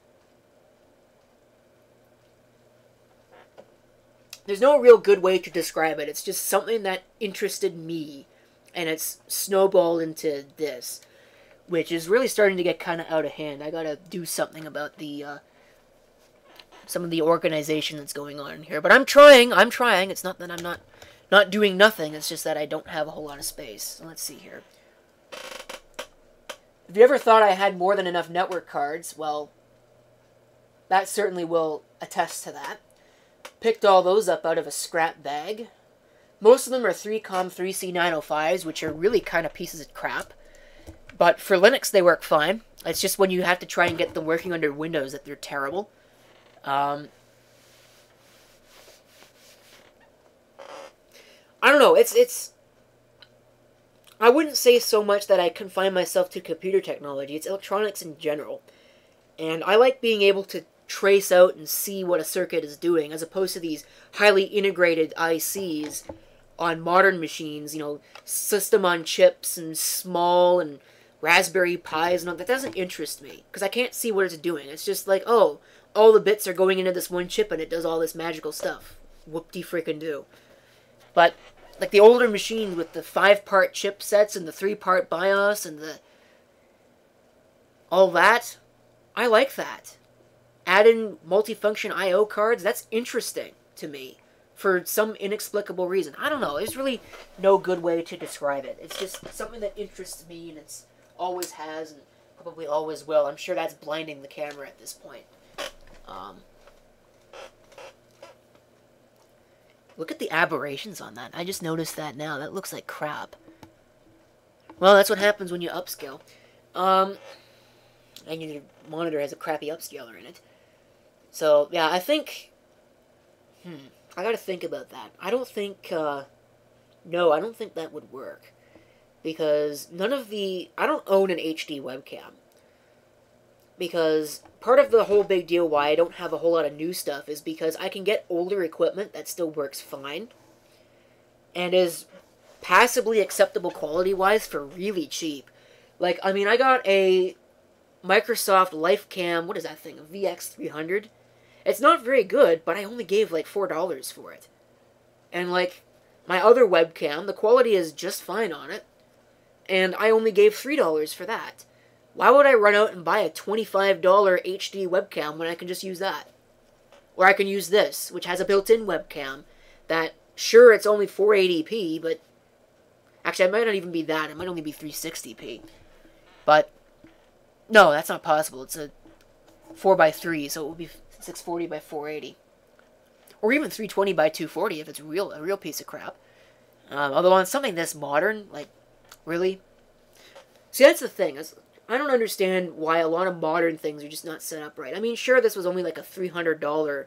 There's no real good way to describe it. It's just something that interested me, and it's snowballed into this, which is really starting to get kind of out of hand. I gotta do something about the some of the organization that's going on here. But I'm trying. It's not that I'm not doing nothing. It's just that I don't have a whole lot of space. So let's see here. If you ever thought I had more than enough network cards, well, that certainly will attest to that. Picked all those up out of a scrap bag. Most of them are 3COM 3C905s, which are really kind of pieces of crap. But for Linux, they work fine. It's just when you have to try and get them working under Windows that they're terrible. I don't know, it's... I wouldn't say so much that I confine myself to computer technology. It's electronics in general. And I like being able to trace out and see what a circuit is doing, as opposed to these highly integrated ICs on modern machines, you know, system on chips and small and Raspberry Pis and all that. Doesn't interest me, because I can't see what it's doing. It's just like, oh, all the bits are going into this one chip and it does all this magical stuff. Whoop-de-freaking-do. But, like the older machines with the 5-part chipsets and the 3-part BIOS and the... all that, I like that. Add in multifunction I.O. cards, that's interesting to me. For some inexplicable reason. I don't know. There's really no good way to describe it. It's just something that interests me, and it's always has, and probably always will. I'm sure that's blinding the camera at this point. Look at the aberrations on that. I just noticed that now. That looks like crap. Well, that's what happens when you upscale. And your monitor has a crappy upscaler in it. So, yeah, I think... I gotta think about that. I don't think, no, I don't think that would work. Because none of the... I don't own an HD webcam. Because part of the whole big deal why I don't have a whole lot of new stuff is because I can get older equipment that still works fine. And is passably acceptable quality-wise for really cheap. Like, I mean, I got a Microsoft LifeCam, what is that thing, a VX300? It's not very good, but I only gave like $4 for it. And like, my other webcam, the quality is just fine on it. And I only gave $3 for that. Why would I run out and buy a $25 HD webcam when I can just use that? Or I can use this, which has a built-in webcam that, sure, it's only 480p, but... Actually, it might not even be that. It might only be 360p. But, no, that's not possible. It's a 4x3, so it would be 640 by 480. Or even 320 by 240 if it's a real piece of crap. Although on something this modern, like, really? See, that's the thing. I don't understand why a lot of modern things are just not set up right. I mean, sure, this was only like a $300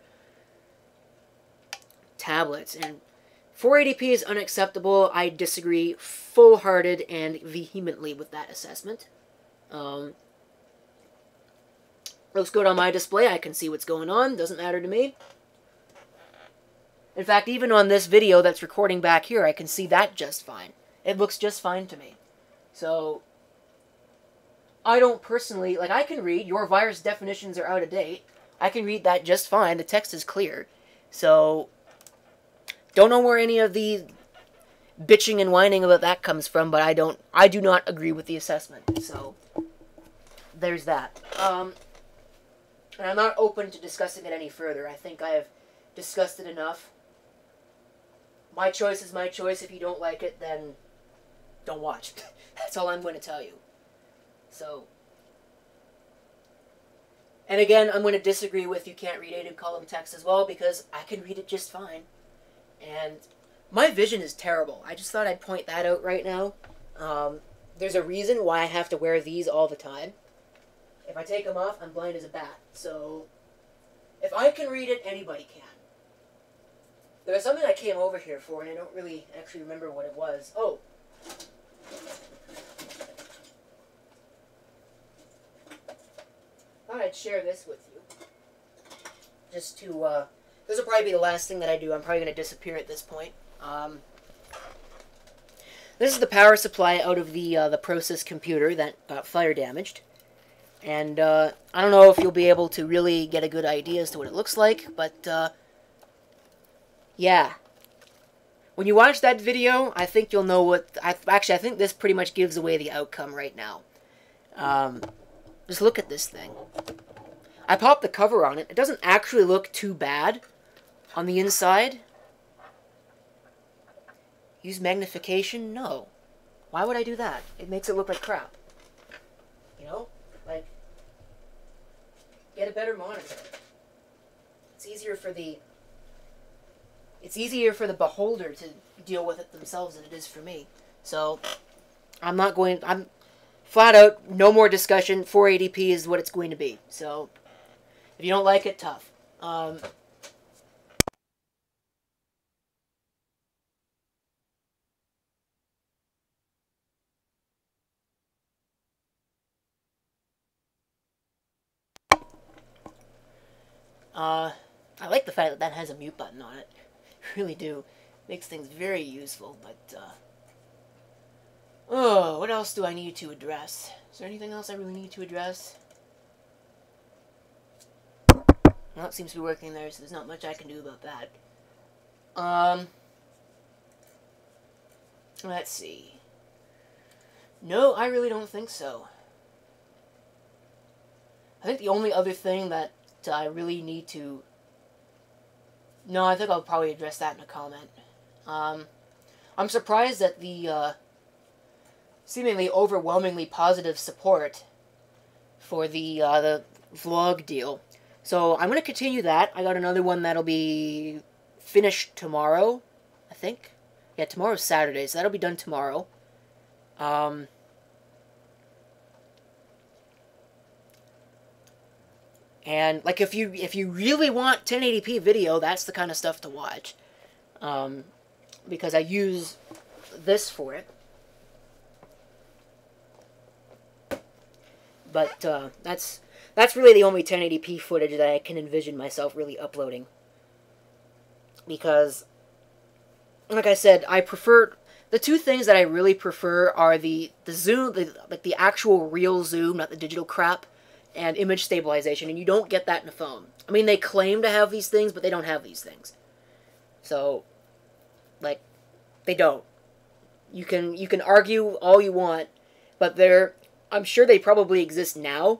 tablet, and 480p is unacceptable. I disagree full-hearted and vehemently with that assessment. Looks good on my display. I can see what's going on. Doesn't matter to me. In fact, even on this video that's recording back here, I can see that just fine. It looks just fine to me. So, I don't personally... Like, I can read. Your virus definitions are out of date. I can read that just fine. The text is clear. So, don't know where any of the bitching and whining about that comes from, but I do not agree with the assessment. So, there's that. And I'm not open to discussing it any further. I think I have discussed it enough. My choice is my choice. If you don't like it, then don't watch. That's all I'm going to tell you. So, and again, I'm going to disagree with you can't read 8 column text as well, because I can read it just fine. And my vision is terrible. I just thought I'd point that out right now. There's a reason why I have to wear these all the time. If I take them off, I'm blind as a bat. So, if I can read it, anybody can. There was something I came over here for, and I don't really actually remember what it was. Oh. Thought I'd share this with you. Just to, this will probably be the last thing that I do. I'm probably going to disappear at this point. This is the power supply out of the Process computer that got fire damaged. And, I don't know if you'll be able to really get a good idea as to what it looks like, but, yeah. When you watch that video, I think you'll know what... Actually, I think this pretty much gives away the outcome right now. Just look at this thing. I popped the cover on it. It doesn't actually look too bad on the inside. Use magnification? No. Why would I do that? It makes it look like crap. You know? Like, get a better monitor. It's easier for the beholder to deal with it themselves than it is for me. So, I'm flat out, no more discussion. 480p is what it's going to be. So, if you don't like it, tough. I like the fact that that has a mute button on it. I really do. Makes things very useful, but, oh, what else do I need to address? Is there anything else I really need to address? Well, it seems to be working there, so there's not much I can do about that. Let's see. No, I really don't think so. I think the only other thing that I really need to... No, I think I'll probably address that in a comment. I'm surprised at the seemingly overwhelmingly positive support for the vlog deal. So I'm going to continue that. I got another one that'll be finished tomorrow, I think. Yeah, tomorrow's Saturday, so that'll be done tomorrow. And, like, if you really want 1080p video, that's the kind of stuff to watch. Because I use this for it. But, that's really the only 1080p footage that I can envision myself really uploading. Because, like I said, I prefer... The two things that I really prefer are the zoom, like the actual real zoom, not the digital crap, and image stabilization, and you don't get that in a phone. I mean, they claim to have these things, but they don't have these things. So, like, they don't. You can argue all you want, but I'm sure they probably exist now,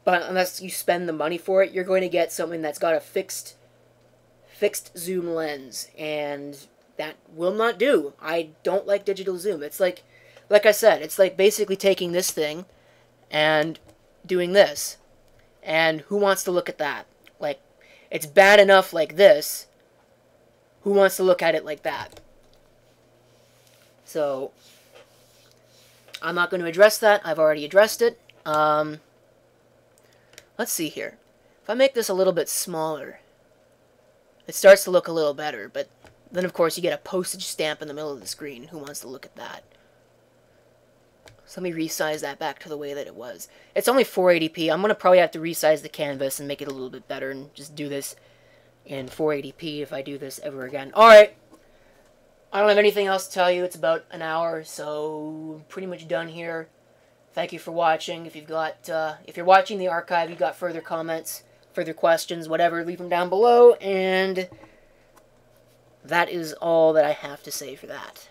but unless you spend the money for it, you're going to get something that's got a fixed zoom lens, and that will not do. I don't like digital zoom. It's like I said, it's like basically taking this thing and doing this. And who wants to look at that? Like, it's bad enough like this. Who wants to look at it like that? So, I'm not going to address that. I've already addressed it. Let's see here. If I make this a little bit smaller, it starts to look a little better, but then of course you get a postage stamp in the middle of the screen. Who wants to look at that? So let me resize that back to the way that it was. It's only 480p. I'm going to probably have to resize the canvas and make it a little bit better and just do this in 480p if I do this ever again. Alright. I don't have anything else to tell you. It's about an hour, so pretty much done here. Thank you for watching. If you're watching the archive, you've got further comments, further questions, whatever, leave them down below, and that is all that I have to say for that.